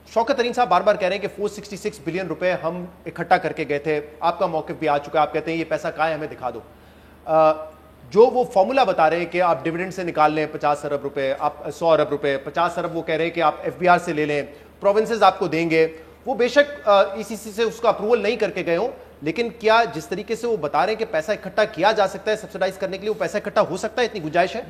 شوکت ترین صاحب بار بار کہہ رہے ہیں کہ 466 بلین روپے ہم اکٹھا کر کے گئے تھے, آپ کا موقف بھی آ چکا ہے, آپ کہتے ہیں یہ پیسہ کہاں ہے ہمیں دکھا دو. جو وہ فارمولا بتا رہے ہیں کہ آپ ڈویڈنڈ سے نکال لیں 50 ارب روپے, آپ 100 ارب روپے, 50 ارب وہ کہہ رہے ہیں کہ آپ ایف بی آر سے لے لیں, پروونسز آپ کو دیں گے. وہ بے شک ای سی سی سے اس کا اپروول نہیں کر کے گئے ہوں, لیکن کیا جس طریقے سے وہ بتا رہے ہیں کہ پیسہ اکٹھا کیا جا سکتا ہے سبسڈائز کرنے کے لیے, وہ پیسہ اکٹھا ہو سکتا ہے, اتنی گنجائش ہے؟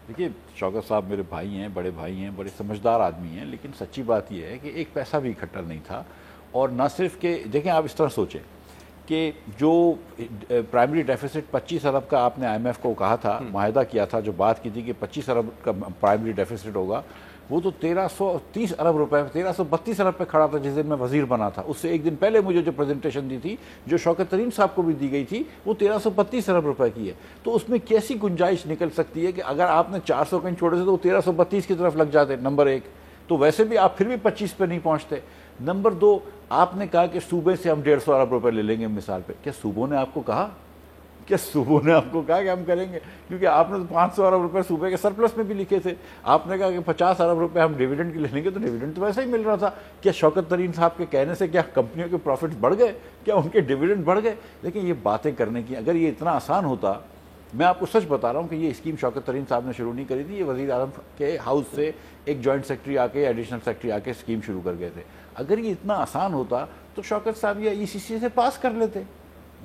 دیکھیے شوکت صاحب میرے بھائی ہیں, بڑے بھائی ہیں, بڑے سمجھدار آدمی ہیں, لیکن سچی بات یہ ہے کہ ایک پیسہ بھی اکٹھا نہیں تھا. اور نہ صرف کہ دیکھیں آپ اس طرح سوچیں کہ جو پرائمری ڈیفیسٹ 25 ارب کا آپ نے آئی ایم ایف کو کہا تھا, معاہدہ کیا تھا, جو بات کی تھی کہ 25 ارب کا پرائمری ڈیفیسٹ ہوگا, وہ تو 1330 ارب روپے 1332 ارب پہ کھڑا تھا جس دن میں وزیر بنا تھا. اس سے ایک دن پہلے مجھے جو پریزنٹیشن دی تھی جو شوکت ترین صاحب کو بھی دی گئی تھی وہ 1332 ارب روپے کی ہے. تو اس میں کیسی گنجائش نکل سکتی ہے کہ اگر آپ نے 400 کہیں چھوڑے تھے تو وہ 1332 کی طرف لگ جاتے. نمبر ایک تو ویسے بھی آپ پھر بھی 25 پہ نہیں پہنچتے. نمبر دو, آپ نے کہا کہ صوبے سے ہم 150 ارب روپے لے لیں گے مثال پہ. کیا صوبوں نے آپ کو کہا کہ ہم کریں گے؟ کیونکہ آپ نے 500 ارب روپے صوبے کے سرپلس میں بھی لکھے تھے. آپ نے کہا کہ 50 ارب روپے ہم ڈیویڈنڈ کے لے لیں گے, تو ڈیویڈنڈ تو ویسے ہی مل رہا تھا. کیا شوکت ترین صاحب کے کہنے سے کیا کمپنیوں کے پروفٹس بڑھ گئے؟ کیا ان کے ڈیویڈنڈ بڑھ گئے؟ لیکن یہ باتیں کرنے کی اگر یہ اتنا آسان ہوتا, میں آپ کو سچ بتا رہا ہوں کہ یہ اسکیم شوکت ترین صاحب نے شروع نہیں کری تھی, یہ وزیر اعظم کے ہاؤس سے ایک جوائنٹ سیکرٹری آ کے, ایڈیشنل سیکرٹری آ کے اسکیم شروع کر گئے تھے. اگر یہ اتنا آسان ہوتا تو شوکت صاحب یہ ای سی سی سے پاس کر لیتے,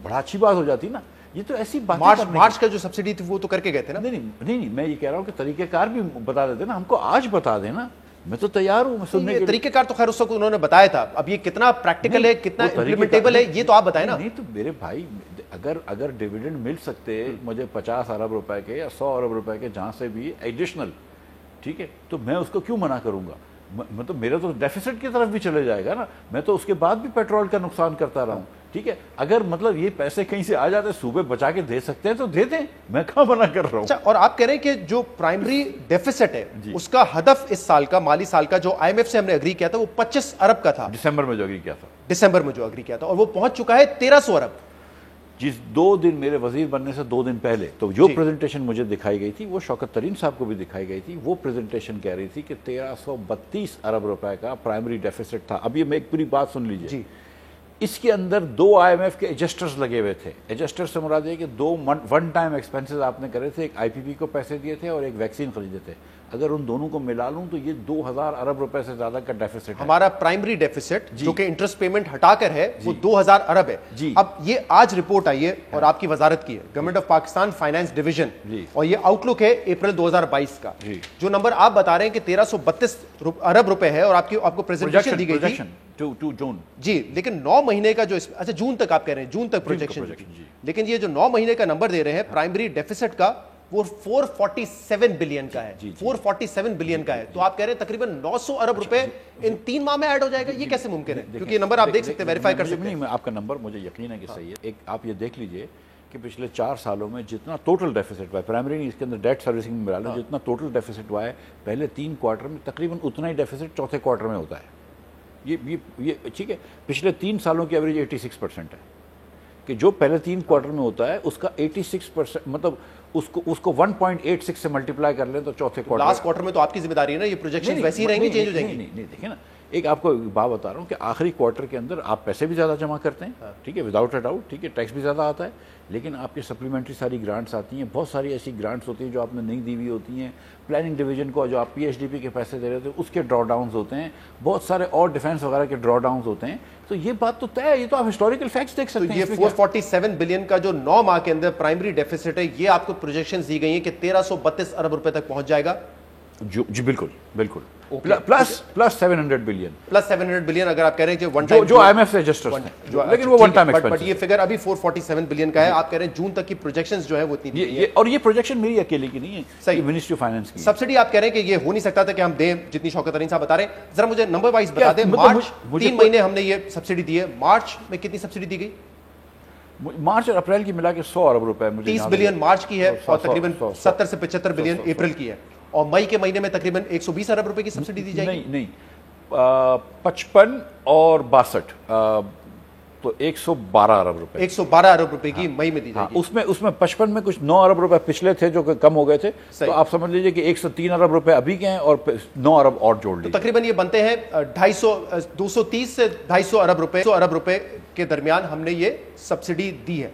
بڑا اچھی بات ہو جاتی نا. یہ تو ایسی بات مارچ کا جو سبسڈی تھی وہ تو کر کے گئے تھے نا. نہیں, میں یہ کہہ رہا ہوں کہ طریقہ کار بھی بتا دیتے نا, ہم کو آج بتا دینا, میں تو تیار ہوں سننے کے. طریقہ کار تو خیر اس وقت انہوں نے بتایا تھا, اب یہ کتنا پریکٹیکل ہے, کتنا امپلیمنٹیبل ہے, یہ تو آپ بتائیں نا. نہیں تو میرے بھائی, اگر ڈیویڈنڈ مل سکتے مجھے 50 ارب روپے کے یا 100 ارب روپے کے جہاں سے بھی ایڈیشنل, ٹھیک ہے, تو میں اس کو کیوں منع کروں گا؟ مطلب میرا تو ڈیفیسٹ کی طرف بھی چلے جائے گا نا, میں تو اس کے بعد بھی پیٹرول کا نقصان کرتا رہا ہوں. ٹھیک ہے, اگر مطلب یہ پیسے کہیں سے آ جاتے, صوبے بچا کے دے سکتے ہیں تو دے دیں, میں کہاں منع کر رہا ہوں. اور آپ کہہ رہے ہیں کہ جو پرائمری ڈیفیسٹ ہے اس کا ہدف اس سال کا, مالی سال کا, جو آئی ایم ایف سے ہم نے اگری کیا تھا وہ 25 ارب کا تھا دسمبر میں جو اگری کیا تھا, اور وہ پہنچ چکا ہے 1300 ارب. جس 2 دن میرے وزیر بننے سے 2 دن پہلے تو جو پریزنٹیشن مجھے دکھائی گئی تھی وہ شوکت ترین صاحب کو بھی دکھائی گئی تھی. وہ پریزنٹیشن کہہ رہی تھی کہ 1332 ارب روپے کا پرائمری ڈیفیسٹ تھا. اب یہ میں ایک پوری بات سن لیجئے. اس کے اندر 2 آئی ایم ایف کے ایڈجسٹرز لگے ہوئے تھے. ایڈجسٹر سے مراد یہ کہ 2 ون ٹائم ایکسپینسز آپ نے کرے تھے, ایک آئی پی پی کو پیسے دیے تھے اور ایک ویکسین خریدے تھے. اگر ان دونوں کو ملا لوں تو یہ 2000 ارب روپے سے زیادہ کا ڈیفیسٹ ہے. ہمارا پرائمری ڈیفیسٹ جو کہ انٹرسٹ پیمنٹ ہٹا کر ہے وہ 2000 ارب ہے. اب یہ آج رپورٹ آئی ہے اور آپ کی وزارت کی ہے, government of Pakistan finance division, اور یہ آؤٹ لک ہے اپریل 2022 کا. جو نمبر آپ بتا رہے ہیں کہ 1332 ارب روپے ہے, اور آپ کو پریزنٹیشن دی گئی تھی جون, جی, لیکن 9 مہینے کا جو, اچھا جون تک آپ کہہ رہے ہیں, جون تک پروجیکشن, لیکن یہ جو 9 مہینے کا نمبر دے رہے ہیں پرائمری ڈیفیسٹ کا وہ 447 بلین کا ہے. 447 بلین کا ہے, تو آپ کہہ رہے ہیں تقریباً 900 ارب روپے ان 3 ماہ میں ایڈ ہو جائے گا. یہ کیسے ممکن ہے؟ کیونکہ یہ نمبر آپ دیکھ سکتے ہیں, ویریفائی کر سکتے ہیں. آپ کا نمبر مجھے یقین ہے کہ صحیح ہے. ایک آپ یہ دیکھ لیجئے کہ پچھلے 4 سالوں میں جتنا ٹوٹل ڈیفیسٹ ہوا ہے, پرائمری نہیں, اس کے اندر ڈیٹ سروسنگ میں ملا لو, جتنا ٹوٹل ڈیفیسٹ ہوا ہے پہلے 3 کوارٹر میں تقریباً اتنا ہی ڈیفیسٹ چوتھے کوارٹر میں ہوتا ہے. یہ ٹھیک ہے, پچھلے 3 سالوں کی ایوریج 86% ہے کہ جو پہلے 3 کوارٹر میں ہوتا ہے اس کا 86%, مطلب اس کو 1.86 سے ملٹیپلائی کر لیں تو چوتھے کوارٹر, لاسٹ کوارٹر میں تو آپ کی ذمہ داری ہے نا, یہ پروجیکشن ویسے ہی رہیں گی, چینج ہو جائیں گی. نہیں دیکھیں نا, ایک آپ کو بات بتا رہا ہوں کہ آخری کوارٹر کے اندر آپ پیسے بھی زیادہ جمع کرتے ہیں, ٹھیک ہے, وداؤٹ اے ڈاؤٹ, ٹھیک ہے, ٹیکس بھی زیادہ آتا ہے, لیکن آپ کی سپلیمنٹری ساری گرانٹس آتی ہیں. بہت ساری ایسی گرانٹس ہوتی ہیں جو آپ نے نہیں دی ہوئی ہوتی ہیں. پلاننگ ڈویژن کو جو آپ پی ایچ ڈی پی کے پیسے دے رہے تھے اس کے ڈرا ڈاؤنز ہوتے ہیں, بہت سارے اور ڈیفینس وغیرہ کے ڈرا ڈاؤنز ہوتے ہیں. تو یہ بات تو طے ہے, یہ تو آپ ہسٹوریکل فیکٹس دیکھ سکتے ہیں. یہ 447 بلین کا جو 9 ماہ کے اندر پرائمری ڈیفیسٹ ہے, یہ آپ کو پروجیکشنز دی گئی ہیں کہ 1332 ارب روپے تک پہنچ جائے گا. جی بالکل بالکل, پلس 700 بلین اگر آپ کہہ رہے ہیں کہ ون ٹائم جو آئی ایم ایف سے ایڈجسٹرز ہیں, لیکن وہ ون ٹائم ایکسپینس, بٹ یہ فگر ابھی 447 بلین کا ہے. آپ کہہ رہے ہیں جون تک کی پروجیکشنز جو ہے وہ اتنی ہے, اور یہ پروجیکشن میری اکیلے کی نہیں ہے, صحیح, منسٹری آف فائنانس کی. سبسڈی آپ کہہ رہے ہیں کہ یہ ہو نہیں سکتا تھا کہ ہم دیں جتنی شوکت ترین صاحب بتا رہے ہیں. ذرا مجھے نمبر وائز بتا دیں, مارچ 3 مہینے ہم نے یہ سبسڈی دی ہے, مارچ میں کتنی سبسڈی دی گئی؟ مارچ اور اپریل کی ملا کے 100 ارب روپے, 30 بلین مارچ کی ہے اور تقریباً 70 سے 75 بلین اپریل کی ہے, اور مئی کے مہینے میں تقریباً 120 ارب روپے کی سبسڈی دی جائے گی. نہیں 55 اور 62 تو 112 ارب روپے 112 ارب روپے کی مئی میں دی جائے گی. اس میں 55 میں کچھ 9 ارب روپے پچھلے تھے جو کہ کم ہو گئے تھے, تو آپ سمجھ لیجئے کہ 103 ارب روپے ابھی کے ہیں اور 9 ارب اور جوڑ لیجئے. تقریباً یہ بنتے ہیں 230 سے 250 ارب روپے کے درمیان ہم نے یہ سبسڈی دی ہے.